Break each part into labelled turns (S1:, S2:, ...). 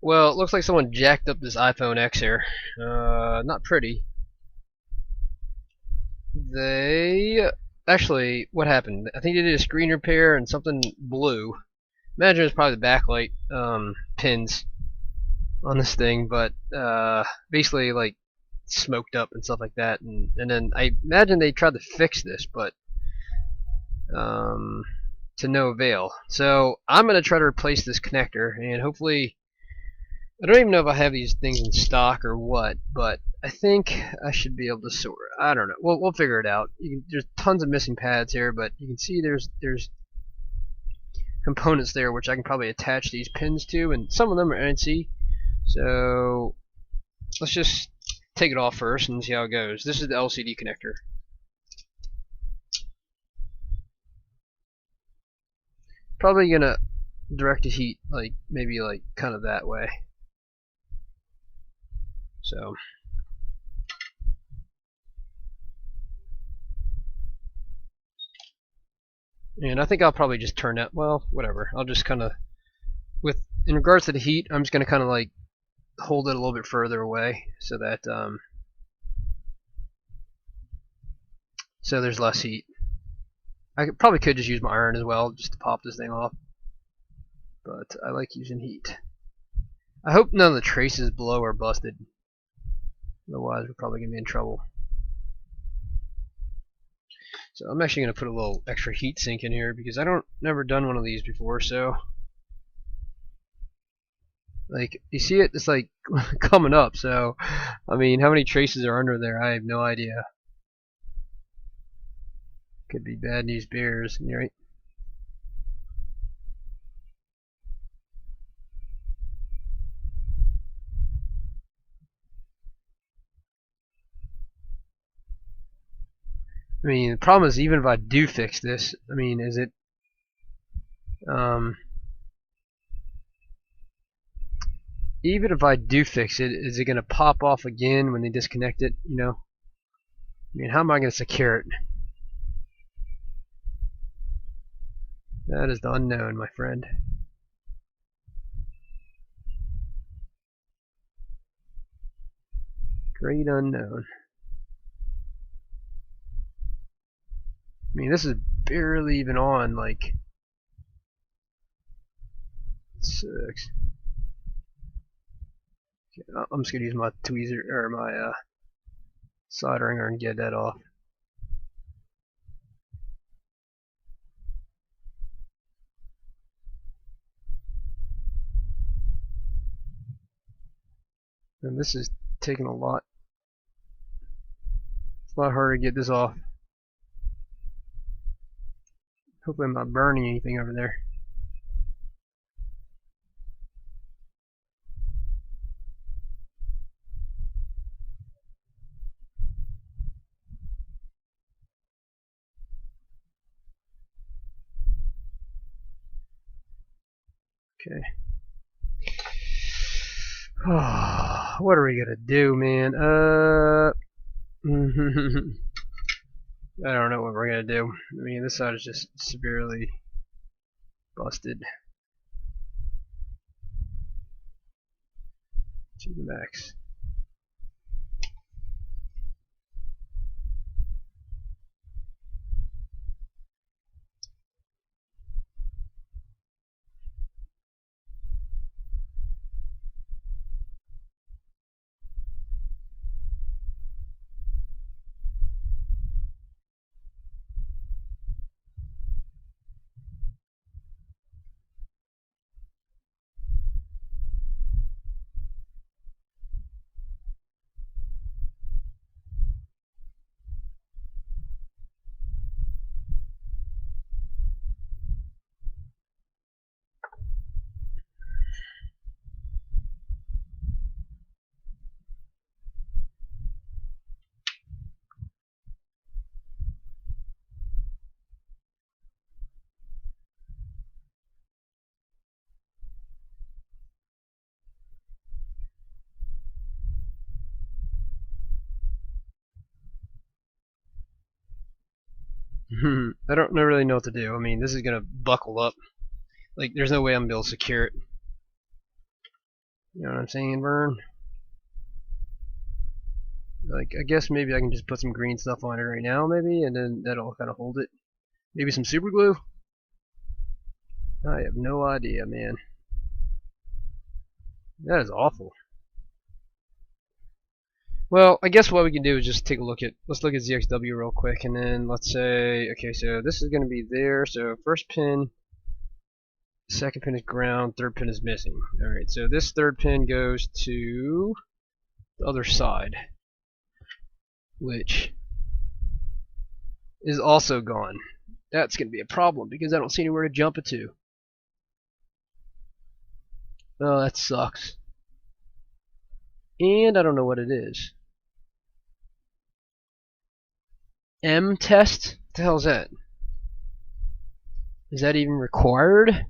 S1: Well, it looks like someone jacked up this iPhone X here. Not pretty. They actually, what happened? I think they did a screen repair and something blew. Imagine it's probably the backlight pins on this thing, but basically like smoked up and stuff like that. And then I imagine they tried to fix this, but um, to no avail. So I'm gonna try to replace this connector, and hopefully I don't even know if I have these things in stock or what, but I think I should be able to sort. I don't know. We'll figure it out. There's tons of missing pads here, but you can see there's components there which I can probably attach these pins to, and some of them are NC. So let's just take it off first and see how it goes. This is the LCD connector. Probably gonna direct the heat like maybe like kind of that way. So and I think I'll probably just turn that. Well, whatever. I'll just kind of with in regards to the heat, I'm just gonna kind of like hold it a little bit further away so that so there's less heat. Probably could just use my iron as well just to pop this thing off, but I like using heat. I hope none of the traces below are busted, otherwise we're probably gonna be in trouble. So I'm actually gonna put a little extra heat sink in here because I don't never done one of these before. So like you see it, it's like coming up. So I mean, how many traces are under there? I have no idea. Could be bad news bears, right? I mean, the problem is even if I do fix this, I mean, is it even if I do fix it, is it gonna pop off again when they disconnect it? You know, I mean, how am I gonna secure it? That is the unknown, my friend. Great unknown. I mean, this is barely even on, like, 6. Okay, I'm just gonna use my tweezer or my soldering iron and get that off. And this is taking a lot. It's a lot harder to get this off. Hopefully I'm not burning anything over there. Okay. What are we gonna do, man? I don't know what we're gonna do. I mean, this side is just severely busted to the max. I don't really know what to do. I mean, this is gonna buckle up. Like, there's no way I'm gonna be able to secure it. You know what I'm saying, Vern? Like, I guess maybe I can just put some green stuff on it right now, maybe, and then that'll kind of hold it. Maybe some super glue? I have no idea, man. That is awful. Well, I guess what we can do is just take a look at, let's look at ZXW real quick, and then let's say, okay, so this is going to be there, so first pin, second pin is ground, third pin is missing. Alright, so this third pin goes to the other side, which is also gone. That's going to be a problem, because I don't see anywhere to jump it to. Oh, that sucks. And I don't know what it is. M test? What the hell is that? Is that even required?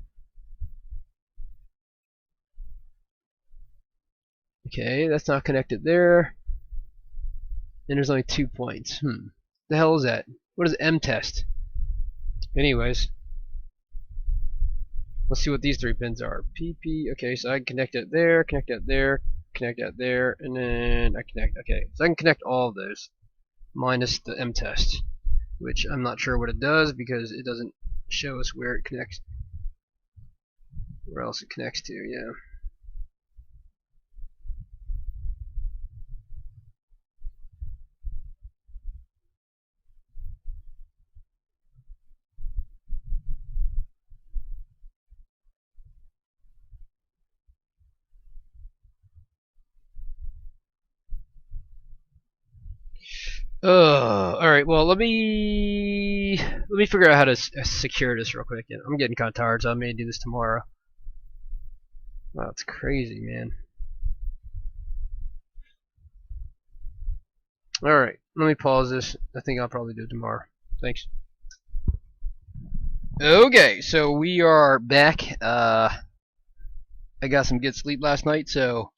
S1: Okay, that's not connected there. And there's only 2 points. The hell is that? What is M test? Anyways, let's see what these 3 pins are. PP. Okay, so I can connect it there, connect it there, connect that there, and then I connect. Okay, so I can connect all of those minus the M test, which I'm not sure what it does because it doesn't show us where it connects, where else it connects to. Yeah. All right. Well, let me figure out how to secure this real quick. I'm getting kind of tired, so I may do this tomorrow. Wow, it's crazy, man. All right, let me pause this. I think I'll probably do it tomorrow. Thanks. Okay, so we are back. I got some good sleep last night, so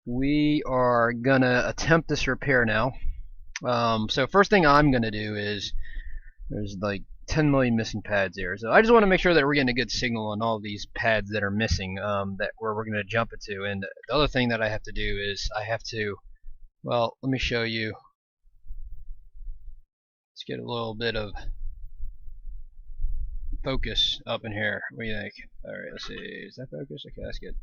S1: we are gonna attempt this repair now. So first thing I'm gonna do is there's like 10 million missing pads here, so I just want to make sure that we're getting a good signal on all these pads that are missing, that where we're gonna jump it to. And the other thing that I have to do is I have to, well, let me show you. Let's get a little bit of focus up in here. What do you think? Alright, let's see. Is that focus? Okay, that's good.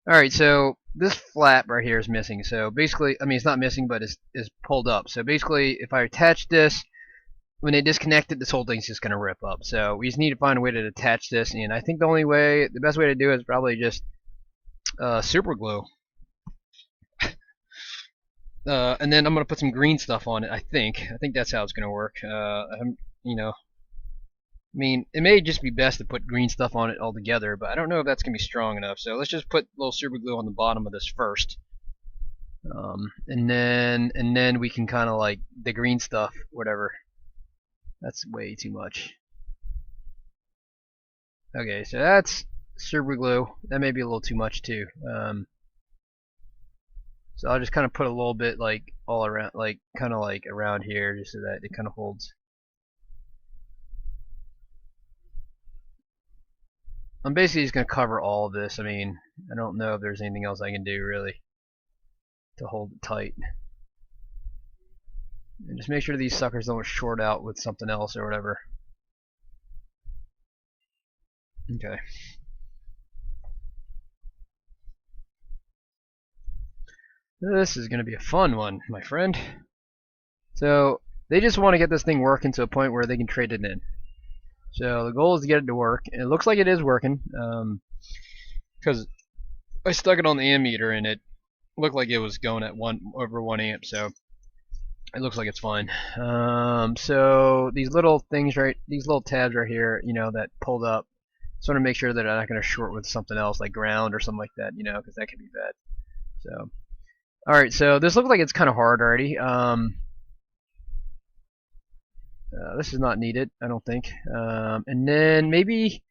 S1: Alright, so this flap right here is missing. So basically, I mean, it's not missing, but it's pulled up. So basically, if I attach this, when they disconnect it, this whole thing's just going to rip up. So we just need to find a way to attach this. And I think the best way to do it is probably just super glue. And then I'm going to put some green stuff on it, I think. I think that's how it's going to work. You know, I mean, it may just be best to put green stuff on it altogether, but I don't know if that's going to be strong enough. So let's just put a little super glue on the bottom of this first. And then we can kind of like the green stuff, whatever. That's way too much. Okay, so that's super glue. That may be a little too much too. So I'll just kind of put a little bit like all around, like kind of like around here, just so that it kind of holds. I'm basically just going to cover all of this. I mean, I don't know if there's anything else I can do really to hold it tight. And just make sure these suckers don't short out with something else or whatever. Okay. This is going to be a fun one, my friend. So, they just want to get this thing working to a point where they can trade it in. So the goal is to get it to work, and it looks like it is working, because I stuck it on the ammeter and it looked like it was going at over 1 amp, so it looks like it's fine. So these little things these little tabs right here, you know, that pulled up, just want to make sure that I'm not going to short with something else like ground or something like that, you know, because that could be bad. So, all right, so this looks like it's kind of hard already. This is not needed, I don't think. And then maybe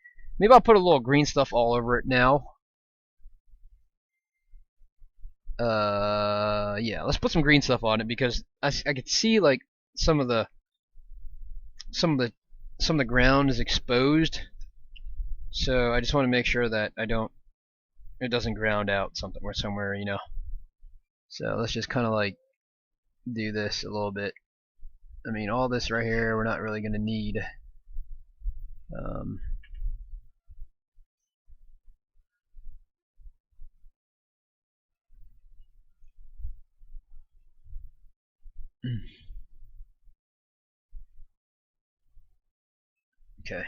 S1: I'll put a little green stuff all over it now. Yeah, let's put some green stuff on it because I could see like some of the ground is exposed. So I just want to make sure that I don't it doesn't ground out something or somewhere, you know. So let's just kind of like do this a little bit. I mean, all this right here we're not really going to need. Um, okay.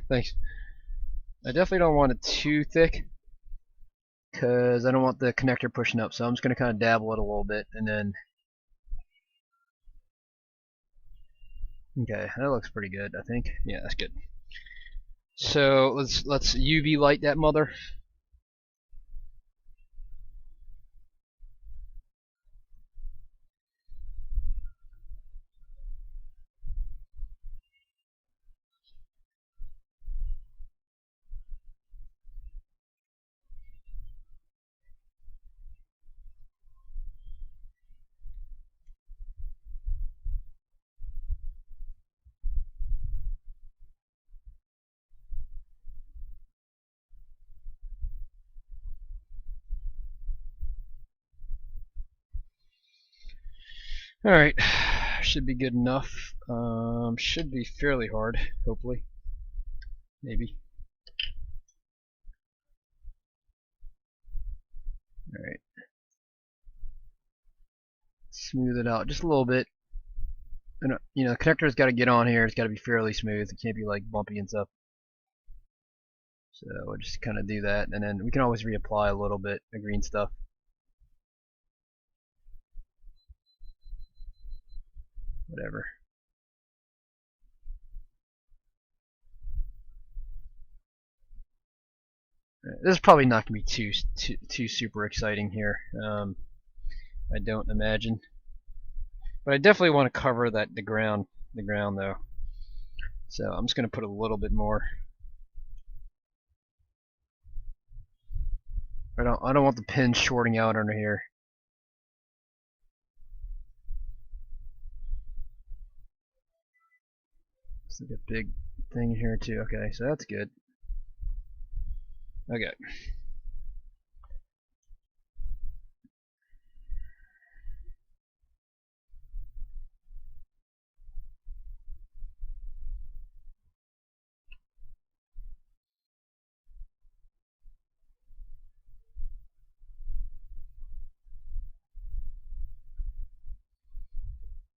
S1: Thanks. I definitely don't want it too thick because I don't want the connector pushing up. So I'm just going to kind of dabble it a little bit and then. Okay, that looks pretty good, I think. Yeah, that's good. So let's UV light that mother. All right, should be good enough. Should be fairly hard, hopefully. Maybe. All right. Smooth it out just a little bit. And, you know, the connector's got to get on here. It's got to be fairly smooth. It can't be like bumpy and stuff. So we'll just kind of do that, and then we can always reapply a little bit of green stuff. Whatever. This is probably not going to be too super exciting here. I don't imagine, but I definitely want to cover the ground though. So I'm just going to put a little bit more. I don't want the pins shorting out under here. It's like a big thing here too. Okay, so that's good. Okay.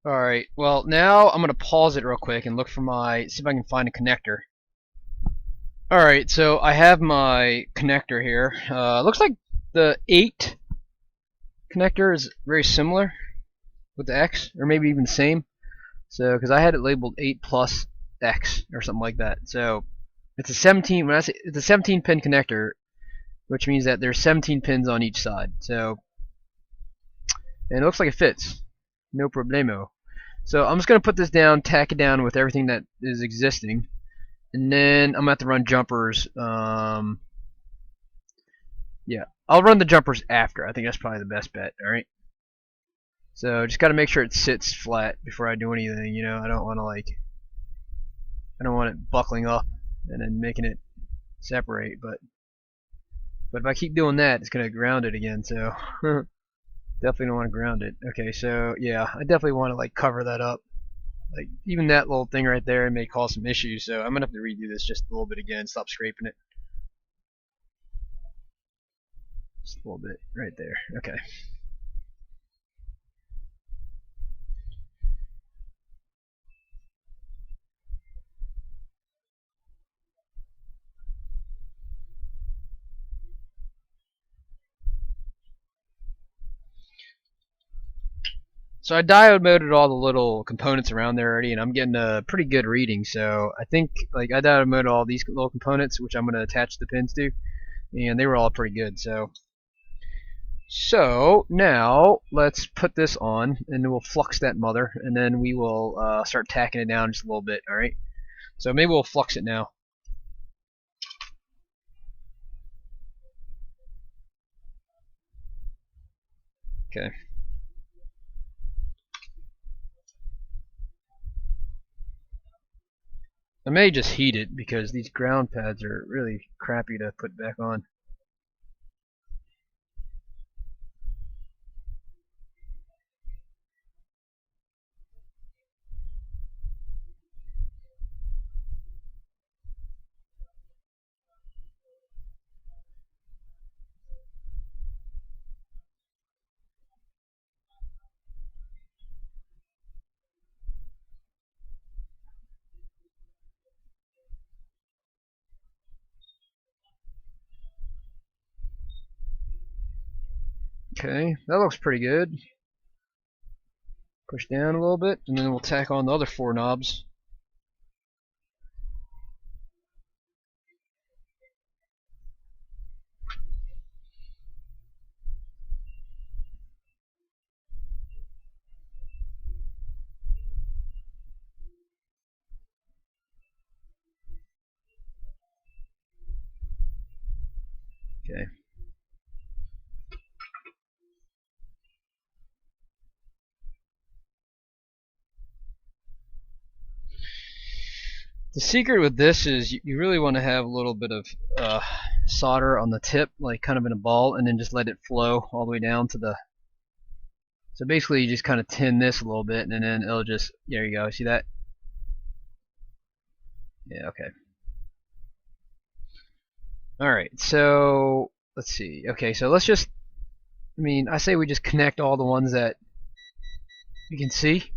S1: Alright, well now I'm going to pause it real quick and look for see if I can find a connector. Alright, so I have my connector here. Looks like the 8 connector is very similar with the X, or maybe even the same. So, because I had it labeled 8 plus X or something like that. So, it's a 17. When I say it's a 17 pin connector, which means that there's 17 pins on each side. So, and it looks like it fits, no problemo. So I'm just gonna put this down, tack it down with everything that is existing, and then I'm gonna have to run jumpers. Yeah, I'll run the jumpers after. I think that's probably the best bet. All right. So just gotta make sure it sits flat before I do anything. You know, I don't want it buckling up and then making it separate. But if I keep doing that, it's gonna ground it again. So definitely don't want to ground it. Okay, so yeah, I definitely want to like cover that up. Like even that little thing right there may cause some issues. So I'm gonna have to redo this just a little bit again. Stop scraping it. Just a little bit right there. Okay. So I diode moded all the little components around there already, and I'm getting a pretty good reading. So I think like I diode moded all these little components, which I'm going to attach the pins to, and they were all pretty good. So now let's put this on, and then we'll flux that mother, and then we will start tacking it down just a little bit. All right. So maybe we'll flux it now. Okay. I may just heat it because these ground pads are really crappy to put back on. Okay, that looks pretty good. Push down a little bit, and then we'll tack on the other 4 knobs. Okay. The secret with this is you really want to have a little bit of solder on the tip, like kind of in a ball, and then just let it flow all the way down to the. So basically, you just kind of tin this a little bit, and then it'll just. There you go. See that? Yeah. Okay. All right. So let's see. Okay. So let's just. I mean, I say we just connect all the ones that you can see.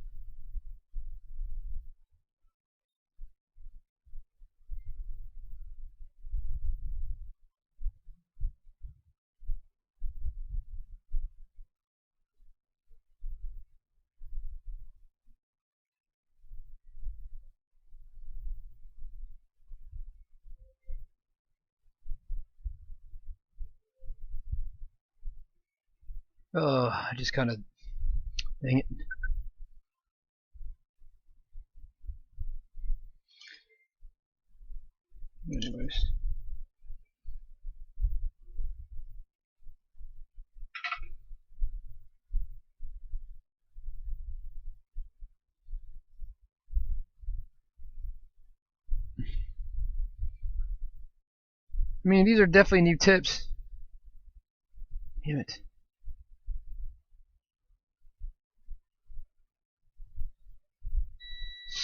S1: Oh, I just kind of. Dang it. Anyways. I mean, these are definitely new tips. Damn it.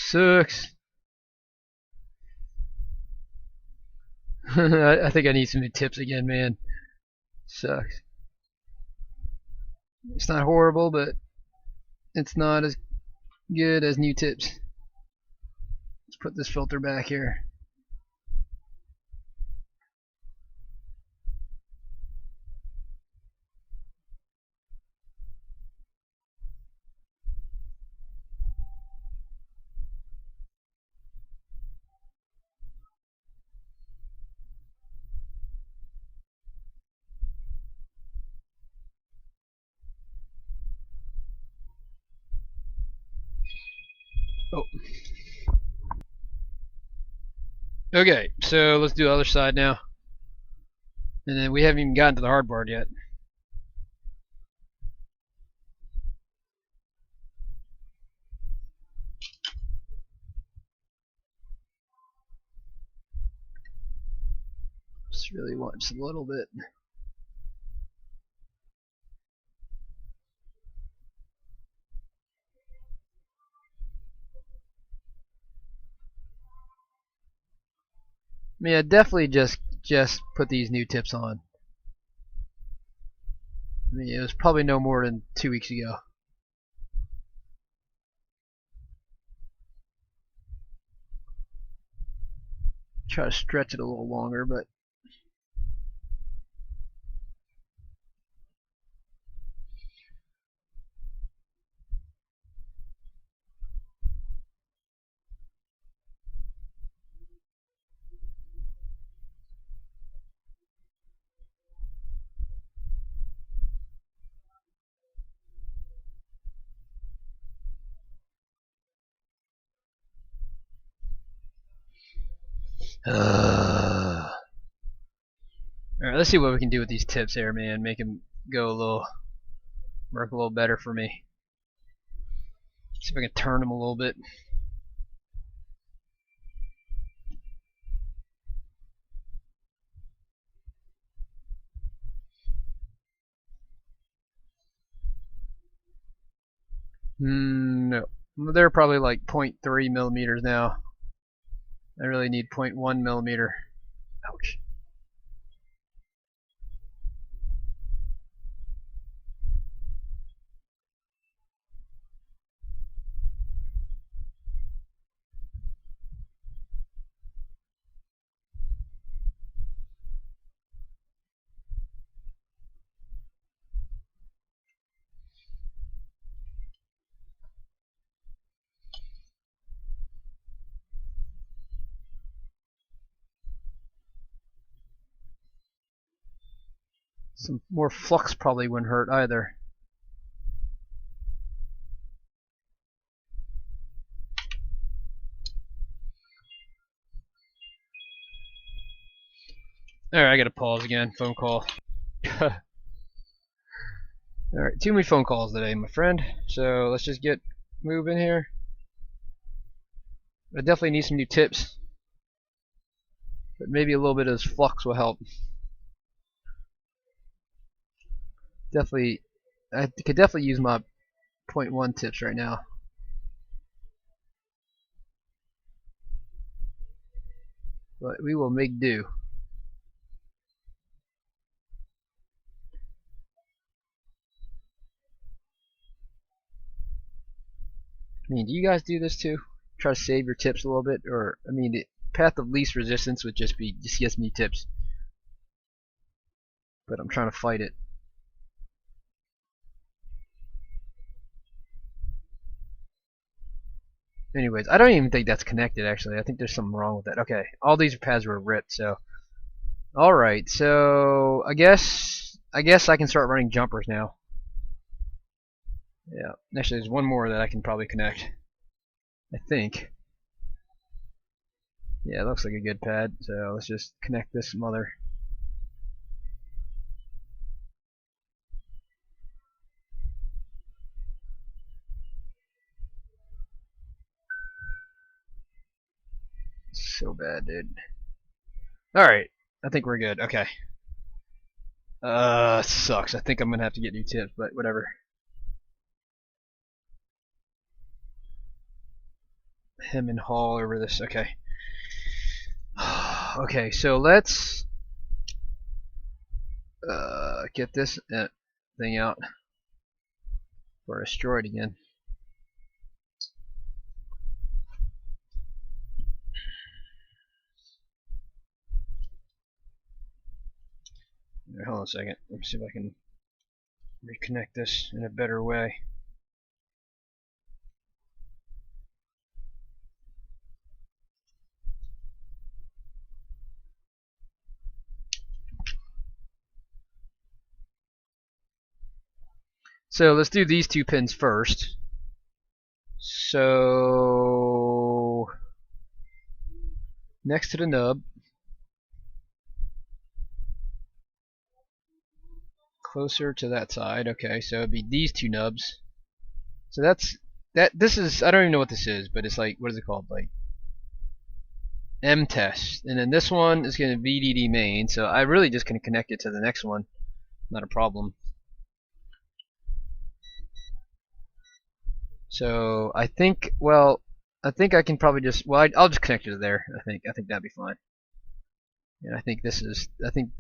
S1: Sucks. I think I need some new tips again, man. Sucks. It's not horrible, but it's not as good as new tips. Let's put this filter back here. Oh. Okay, so let's do the other side now. And then we haven't even gotten to the hardboard yet. Just really want just a little bit. I mean, I definitely just put these new tips on. I mean, it was probably no more than 2 weeks ago. Try to stretch it a little longer, but Alright, let's see what we can do with these tips here, man. Make them go a little work a little better for me. See if I can turn them a little bit. No. They're probably like 0.3 millimeters now. I really need 0.1 millimeter. Ouch. Some more flux probably wouldn't hurt either. Alright, I gotta pause again. Phone call. Alright, too many phone calls today, my friend. So let's just get moving here. I definitely need some new tips. But maybe a little bit of this flux will help. Definitely, I could definitely use my 0.1 tips right now. But we will make do. I mean, do you guys do this too? Try to save your tips a little bit? Or, I mean, the path of least resistance would just gets me tips. But I'm trying to fight it. Anyways, I don't even think that's connected actually. I think there's something wrong with that. Okay, all these pads were ripped, so. Alright, so I guess I can start running jumpers now. Yeah, actually there's one more that I can probably connect. I think. Yeah, it looks like a good pad, so let's just connect this mother. So bad, dude. Alright, I think we're good. Okay. Sucks. I think I'm gonna have to get new tips, but whatever. Hem and haul over this. Okay. Okay, so let's get this thing out before I destroy it again. Right, hold on a second. Let me see if I can reconnect this in a better way. So let's do these two pins first. So next to the nub, closer to that side. Okay, so it'd be these two nubs. So that's that. This is, I don't even know what this is, but it's like, what is it called? Like M test. And then this one is going to VDD main. So I really just can connect it to the next one. Not a problem. So I think, well, I think I can probably just, well, I'll just connect it to there. I think that'd be fine. And I think this is,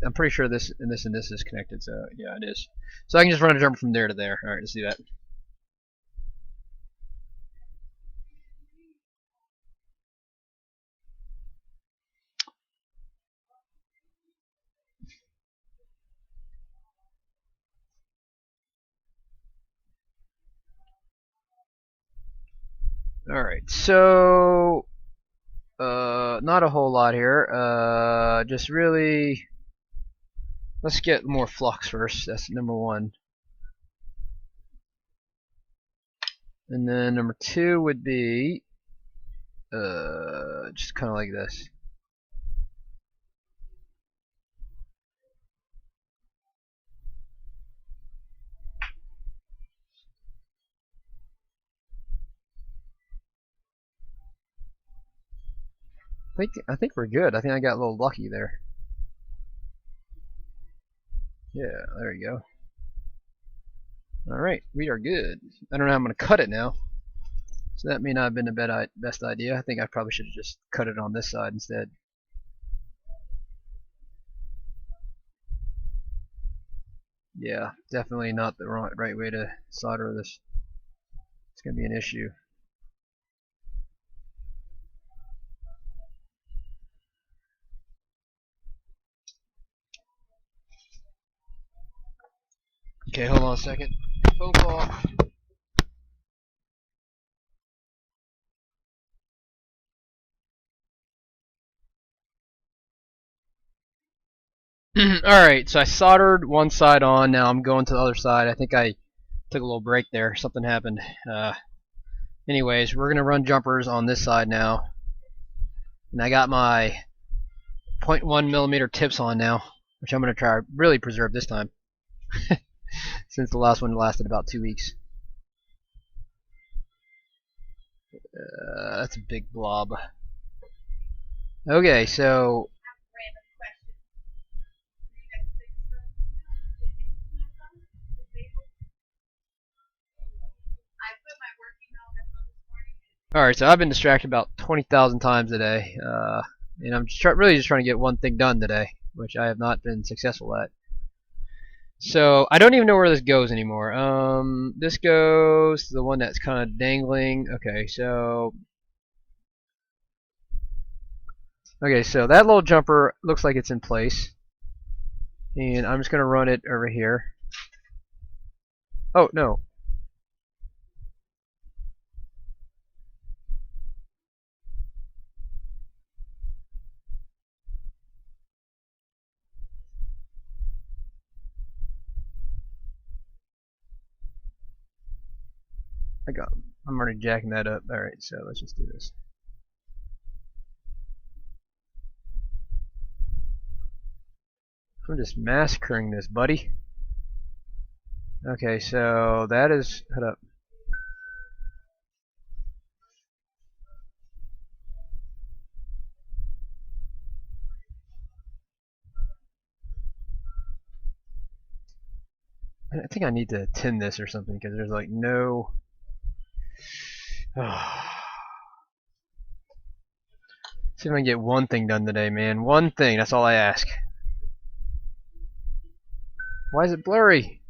S1: I'm pretty sure this and this and this is connected. So yeah, it is. So I can just run a jumper from there to there. All right, let's do that. All right, so not a whole lot here. Just really, let's get more flux first. That's number one. And then number two would be just kind of like this. I think we're good. I think I got a little lucky there. Yeah, there you go. All right, we are good. I don't know how I'm gonna cut it now, so that may not have been the best idea. I think I probably should have just cut it on this side instead. Yeah, definitely not the right way to solder this. It's gonna be an issue. Okay, hold on a second. Phone call. Alright, so I soldered one side on. Now I'm going to the other side. I think I took a little break there. Something happened. Anyways, we're going to run jumpers on this side now. And I got my 0.1 millimeter tips on now, which I'm going to try to really preserve this time. Since the last one lasted about 2 weeks. That's a big blob. Okay, so alright, so I've been distracted about 20,000 times today. And I'm really just trying to get one thing done today, which I have not been successful at. So I don't even know where this goes anymore. This goes to the one that's kind of dangling. Okay, so that little jumper looks like it's in place, and I'm just gonna run it over here. Oh no. I'm already jacking that up. All right, so let's just do this. I'm just massacring this, buddy. Okay, so that is. Hold up. I think I need to tin this or something because there's like no. See if I can get one thing done today, man. One thing. That's all I ask. Why is it blurry?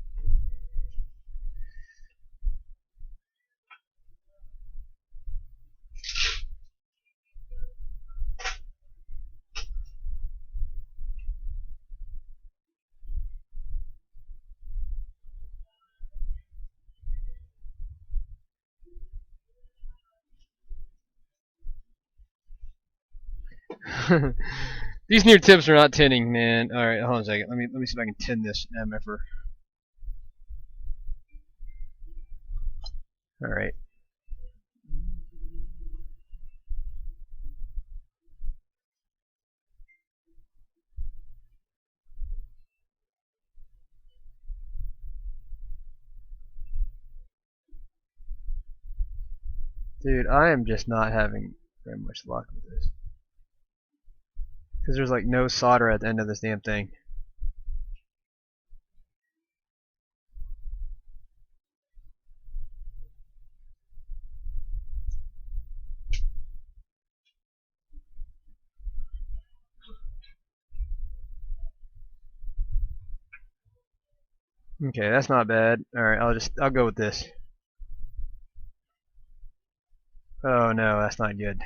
S1: These new tips are not tinning, man. All right, hold on a second. Let me see if I can tin this MFR. All right. Dude, I am just not having very much luck with this. Because there's like no solder at the end of this damn thing. Okay, that's not bad. Alright, I'll go with this. Oh no, that's not good.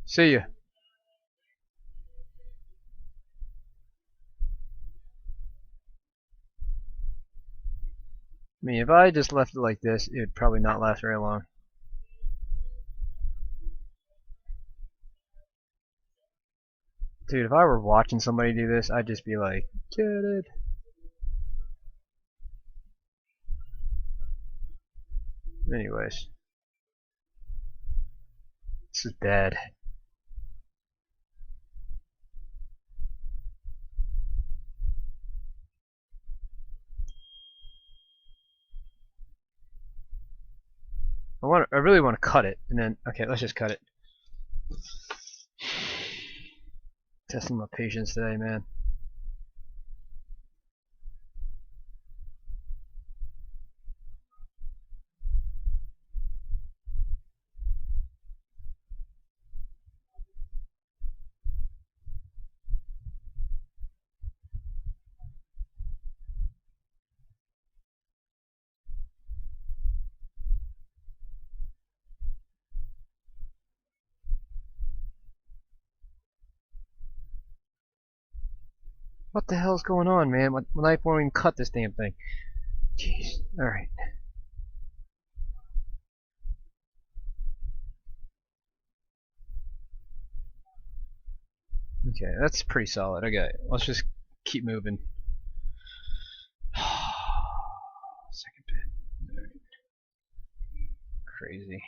S1: See ya. I mean, if I just left it like this, it would probably not last very long. Dude, if I were watching somebody do this, I'd just be like, get it. Anyways. This is bad. I really want to cut it, and then okay, let's just cut it. Testing my patience today, man. What the hell's going on, man? My knife won't even cut this damn thing. Jeez. Alright. Okay, that's pretty solid. Okay, let's just keep moving. Second bit. Right. Crazy.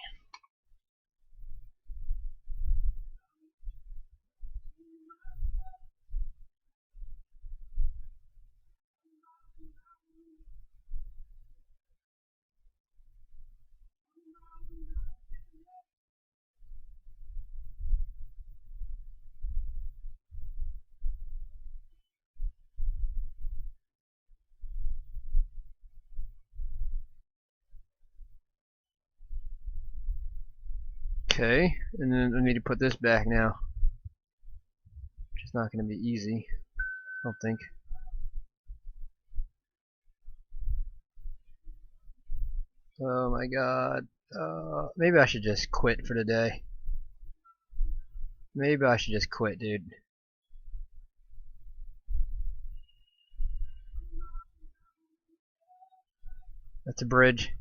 S1: Okay, and then I need to put this back now, which is not going to be easy, I don't think. Oh my god. Maybe I should just quit for the day. Maybe I should just quit, dude. That's a bridge.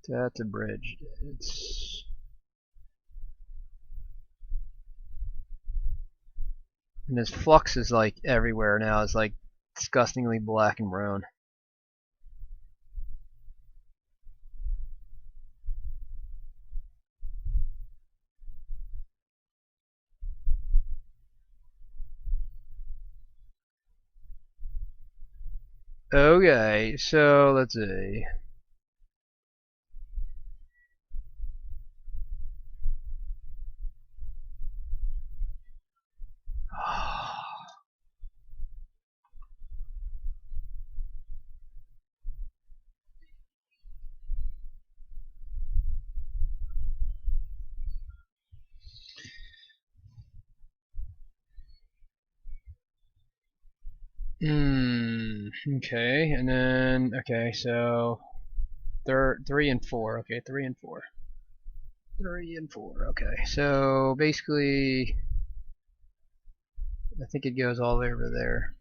S1: That's a bridge. It's... And this flux is like everywhere now. It's like disgustingly black and brown. Okay, so let's see. Okay, and then okay, so 3 and 4. Okay, 3 and 4. 3 and 4. Okay, so basically, I think it goes all the way over there.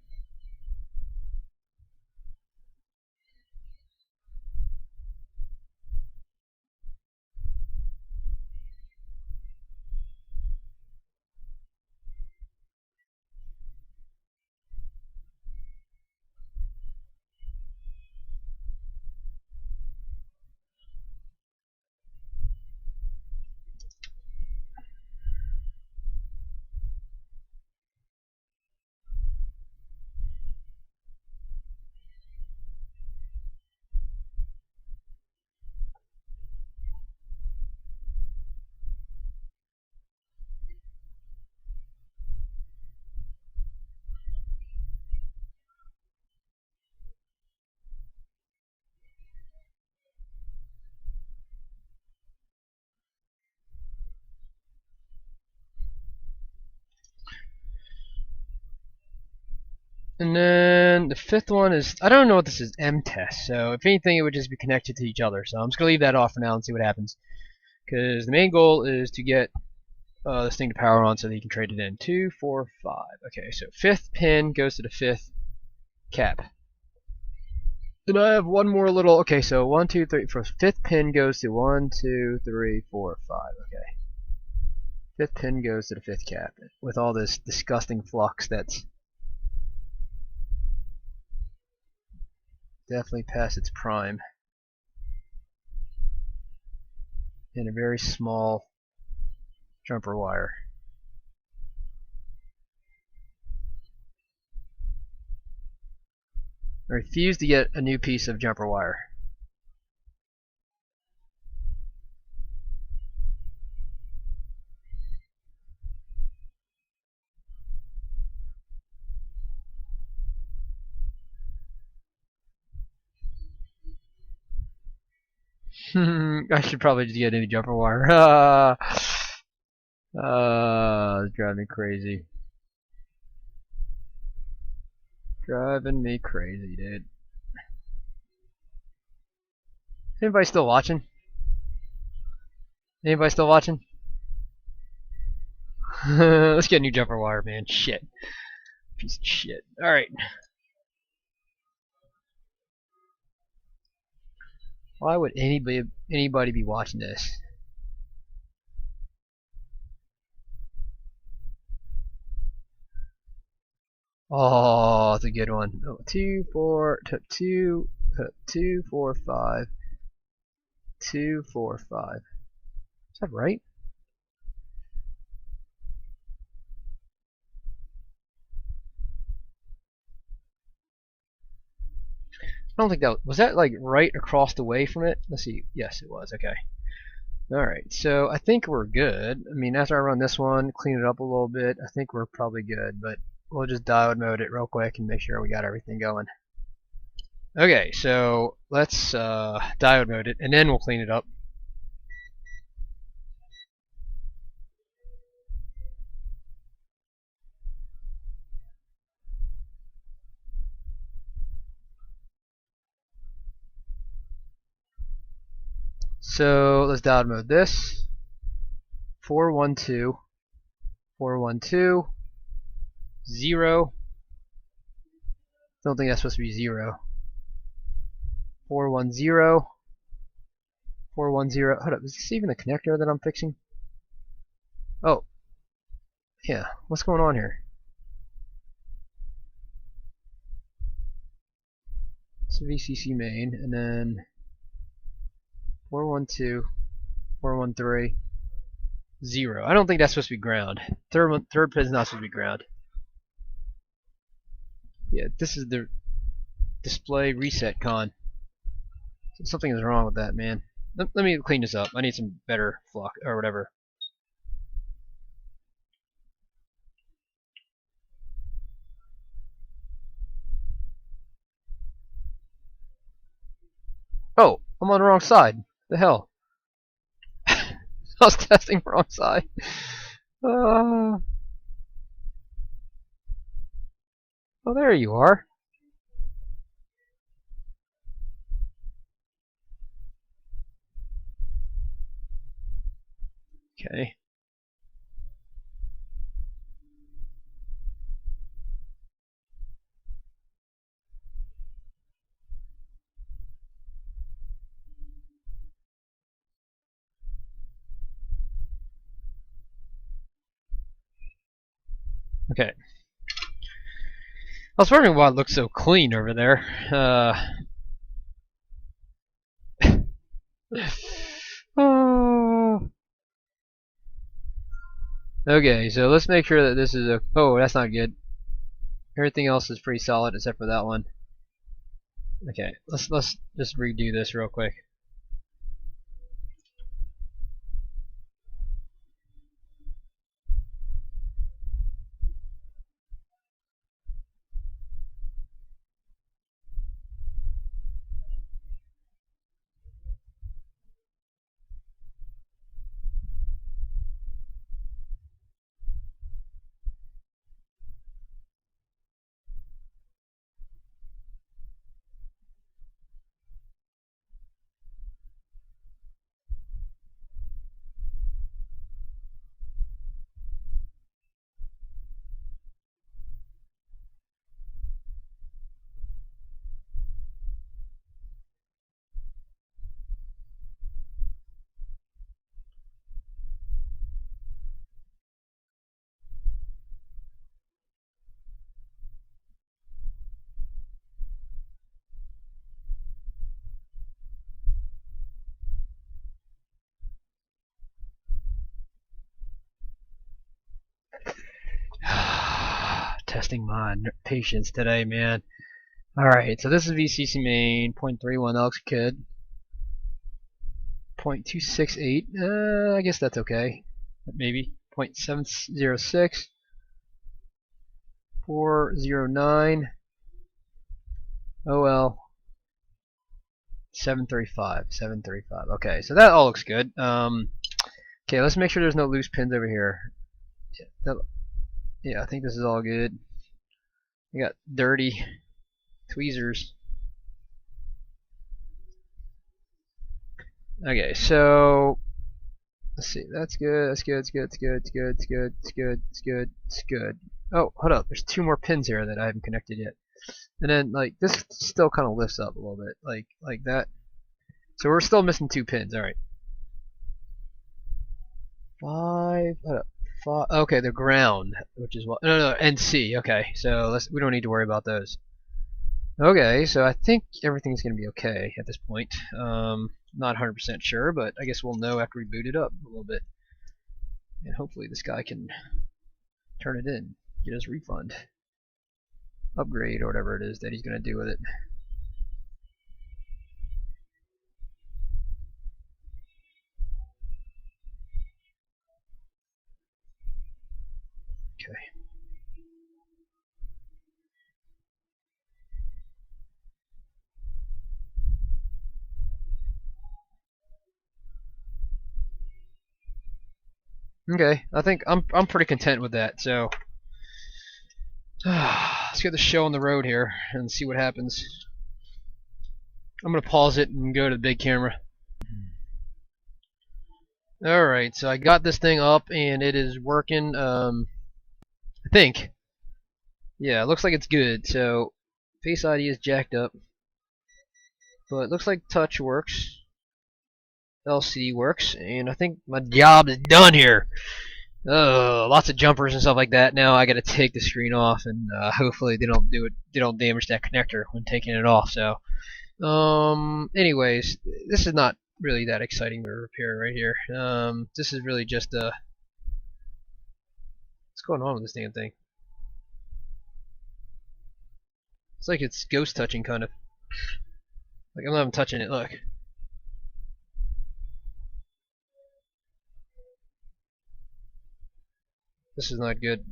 S1: And then the fifth one is, I don't know what this is, M test. So if anything, it would just be connected to each other. So I'm just going to leave that off for now and see what happens. Because the main goal is to get this thing to power on so that you can trade it in. 2, 4, 5. Okay, so fifth pin goes to the fifth cap. Then I have one more little, okay, so 1, 2, 3, for fifth pin goes to 1, 2, 3, 4, 5. Okay. Fifth pin goes to the fifth cap with all this disgusting flux that's definitely past its prime. In a very small jumper wire. I refuse to get a new piece of jumper wire. I should probably just get a new jumper wire. It's driving me crazy. Driving me crazy, dude. Anybody still watching? Anybody still watching? Let's get a new jumper wire, man. Shit. Piece of shit. Alright. Why would anybody be watching this? Oh, it's a good one. Oh, 2, 4, 2, 2, 4, 5, 2, 4, 5. Is that right? I don't think that was that like right across the way from it. Let's see. Yes, it was. Okay. All right. So I think we're good. I mean, after I run this one, clean it up a little bit, I think we're probably good. But we'll just diode mode it real quick and make sure we got everything going. Okay. So let's diode mode it, and then we'll clean it up. So let's diode mode this. 412, 412, 0. Don't think that's supposed to be 0. 410, 410. Hold up, is this even a connector that I'm fixing? Oh, yeah. What's going on here? It's a VCC main, and then 412, 413, 0. I don't think that's supposed to be ground. Third pin is not supposed to be ground. Yeah, this is the display reset con. Something is wrong with that, man. Let me clean this up. I need some better flock or whatever. Oh, I'm on the wrong side. The hell? I was testing the wrong side. Oh, there you are. Okay. Okay. I was wondering why it looks so clean over there. Oh. Okay, so let's make sure that this is a. Oh, that's not good. Everything else is pretty solid except for that one. Okay, let's just redo this real quick. Testing my patience today, man. Alright, so this is VCC main, 0.31, that looks good. 0.268, I guess that's okay. Maybe. 0.706, 409, OL, 735, 735. Okay, so that all looks good. Okay, let's make sure there's no loose pins over here. Yeah, I think this is all good. We got dirty tweezers. Okay, so let's see. That's good. That's good. It's good. It's good. It's good. It's good. It's good. It's good. It's good. Oh, hold up. There's 2 more pins here that I haven't connected yet. And then like this still kind of lifts up a little bit, like that. So we're still missing 2 pins. All right. 5. Hold up. 5. Okay, the ground, which is what? No, NC. Okay, so we don't need to worry about those. Okay, so I think everything's gonna be okay at this point. Not 100% sure, but I guess we'll know after we boot it up a little bit. And hopefully this guy can turn it in, get his refund, upgrade, or whatever it is that he's gonna do with it. Okay. Okay, I think I'm pretty content with that. So let's get the show on the road here and see what happens. I'm gonna pause it and go to the big camera. Alright, so I got this thing up and it is working. I think. Yeah, it looks like it's good. So Face ID is jacked up, but it looks like touch works. LCD works, and I think my job is done here. Lots of jumpers and stuff like that. Now I got to take the screen off, and hopefully they don't do it. They don't damage that connector when taking it off. So, anyways, this is not really that exciting to repair right here. This is really just what's going on with this damn thing? It's like it's ghost touching, kind of. Like I'm not even touching it. Look. This is not good.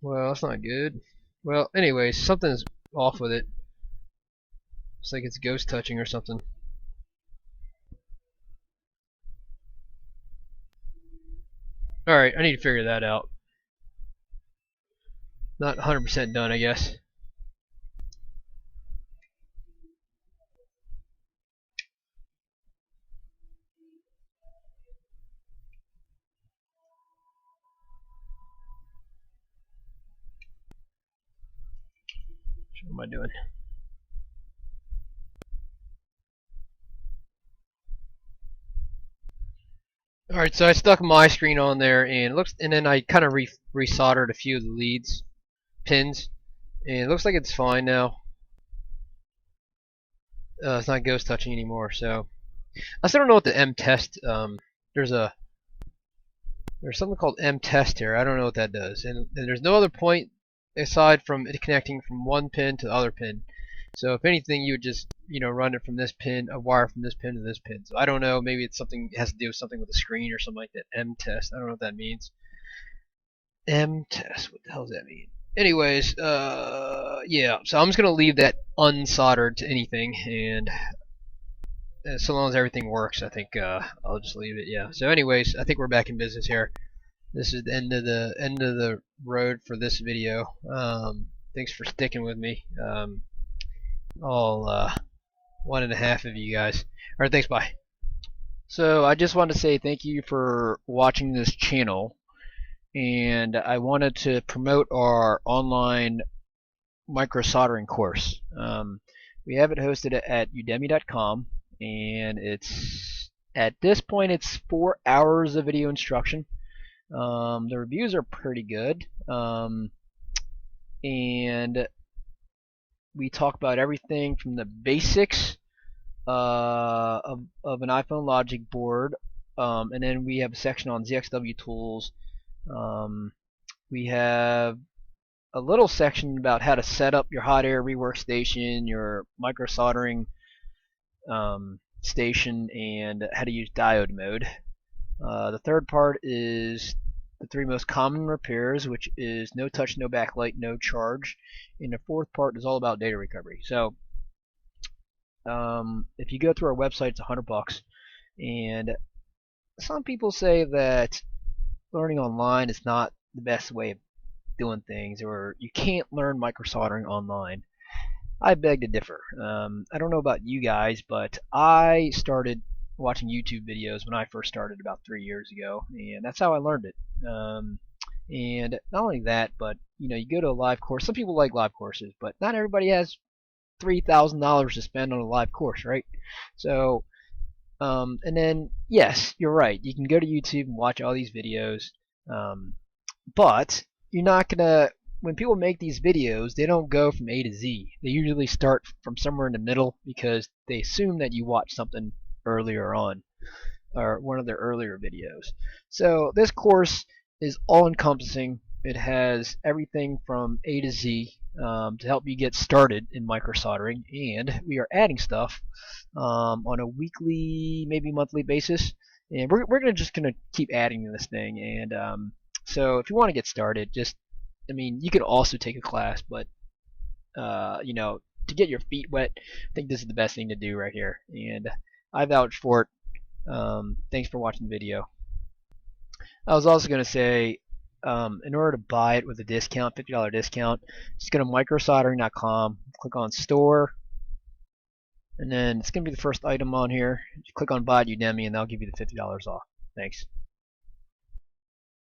S1: Well, that's not good. Well, anyways, something's off with it. It's like it's ghost touching or something. Alright, I need to figure that out. Not 100% done, I guess. What am I doing? Alright, so I stuck my screen on there, and it looks, and then I kind of resoldered a few of the leads, pins, and it looks like it's fine now. It's not ghost touching anymore, so I still don't know what the M test. There's something called M test here. I don't know what that does, and there's no other point aside from it connecting from one pin to the other pin. So if anything, you would just run it from this pin, a wire from this pin to this pin. So I don't know. Maybe it's something, it has to do with something with the screen or something like that. M test. I don't know what that means. M test. What the hell does that mean? Anyways, yeah. So I'm just gonna leave that unsoldered to anything, and so long as everything works, I think I'll just leave it. Yeah. So anyways, I think we're back in business here. This is the end of the road for this video. Thanks for sticking with me. All 1.5 of you guys. Alright, thanks, bye. So I just wanted to say thank you for watching this channel, and I wanted to promote our online microsoldering course. We have it hosted at udemy.com, and it's at this point it's 4 hours of video instruction. The reviews are pretty good, and we talk about everything from the basics of an iPhone logic board
S2: And then we have a section on ZXW tools. We have a little section about how to set up your hot air rework station, your microsoldering station, and how to use diode mode. The third part is the three most common repairs, which is no touch, no backlight, no charge. And the fourth part is all about data recovery. So if you go through our website, it's $100. And some people say that learning online is not the best way of doing things, or you can't learn microsoldering online. I beg to differ. I don't know about you guys, but I started watching YouTube videos when I first started about 3 years ago, and that's how I learned it. And not only that, but you go to a live course. Some people like live courses, but not everybody has $3,000 to spend on a live course, right? So, and then yes, you're right. You can go to YouTube and watch all these videos, um, but you're not gonna. When people make these videos, they don't go from A to Z. They usually start from somewhere in the middle because they assume that you watched something earlier on, or one of their earlier videos. So this course is all encompassing. It has everything from A to Z to help you get started in microsoldering, and we are adding stuff on a weekly, maybe monthly basis. And we're just gonna keep adding to this thing. And so if you want to get started, I mean, you could also take a class, but to get your feet wet, I think this is the best thing to do right here. And I vouch for it. Thanks for watching the video. I was also going to say, in order to buy it with a discount, $50 discount, just go to microsoldering.com, click on store, and then it's going to be the first item on here. Just click on buy at Udemy, and they'll give you the $50 off. Thanks.